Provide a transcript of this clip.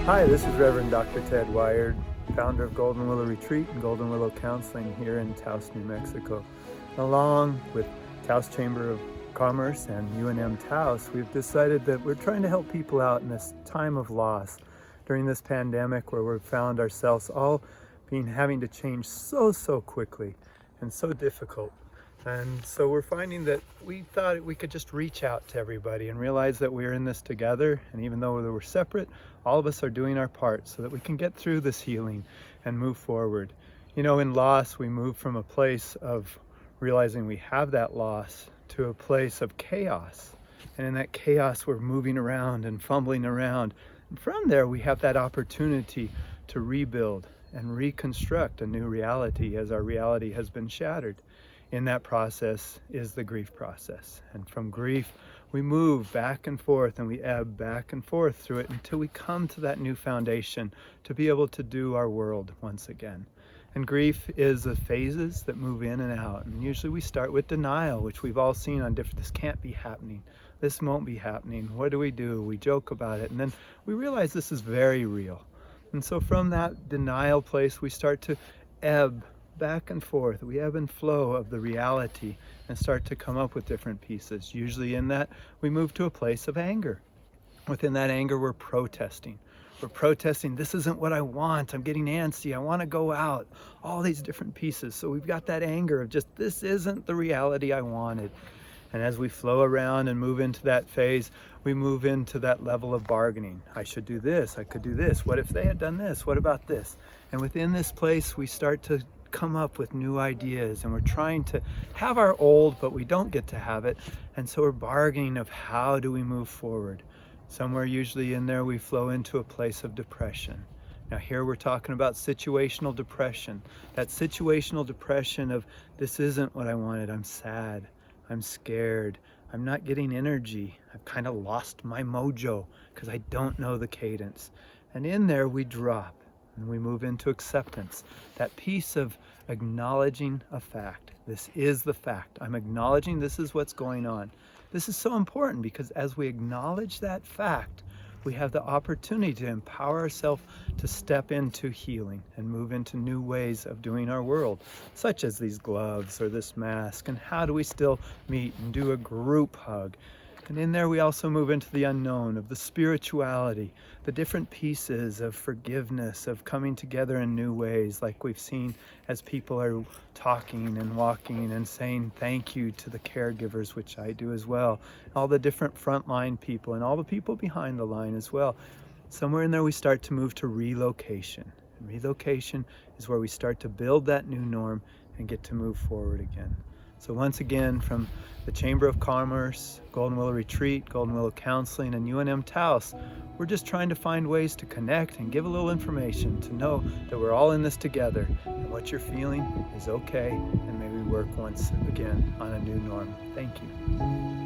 Hi, this is Reverend Dr. Ted Wiard, founder of Golden Willow Retreat and Golden Willow Counseling here in Taos, New Mexico. Along with Taos Chamber of Commerce and UNM-Taos, we've decided that we're trying to help people out in this time of loss during this pandemic where we've found ourselves all having to change so quickly and so difficult. And so we're finding that we thought we could just reach out to everybody and realize that we're in this together. And even though we're separate, all of us are doing our part so that we can get through this healing and move forward. You know, in loss, we move from a place of realizing we have that loss to a place of chaos. And in that chaos, we're moving around and fumbling around. And from there, we have that opportunity to rebuild and reconstruct a new reality as our reality has been shattered. In that process is the grief process. And from grief, we move back and forth and we ebb back and forth through it until we come to that new foundation to be able to do our world once again. And grief is the phases that move in and out. And usually we start with denial, which we've all seen on different, this can't be happening. This won't be happening. What do? We joke about it. And then we realize this is very real. And so from that denial place, we start to ebb back and forth. We ebb and flow of the reality and start to come up with different pieces. Usually in that, we move to a place of anger. Within that anger, we're protesting. We're protesting, this isn't what I want. I'm getting antsy. I want to go out. All these different pieces. So we've got that anger of just, this isn't the reality I wanted. And as we flow around and move into that phase, we move into that level of bargaining. I should do this. I could do this. What if they had done this? What about this? And within this place, we start to come up with new ideas, and we're trying to have our old, but we don't get to have it. And so we're bargaining of how do we move forward. Somewhere usually in there, we flow into a place of depression. Now here we're talking about situational depression. That situational depression of this isn't what I wanted. I'm sad. I'm scared. I'm not getting energy. I've kind of lost my mojo because I don't know the cadence. And in there we drop and we move into acceptance. That piece of acknowledging a fact. This is the fact. I'm acknowledging this is what's going on. This is so important because as we acknowledge that fact, we have the opportunity to empower ourselves to step into healing and move into new ways of doing our world, such as these gloves or this mask. And how do we still meet and do a group hug? And in there, we also move into the unknown of the spirituality, the different pieces of forgiveness, of coming together in new ways, like we've seen as people are talking and walking and saying thank you to the caregivers, which I do as well, all the different frontline people and all the people behind the line as well. Somewhere in there, we start to move to relocation. And relocation is where we start to build that new norm and get to move forward again. So once again, from the Chamber of Commerce, Golden Willow Retreat, Golden Willow Counseling, and UNM-Taos, we're just trying to find ways to connect and give a little information to know that we're all in this together. And what you're feeling is okay, and maybe work once again on a new norm. Thank you.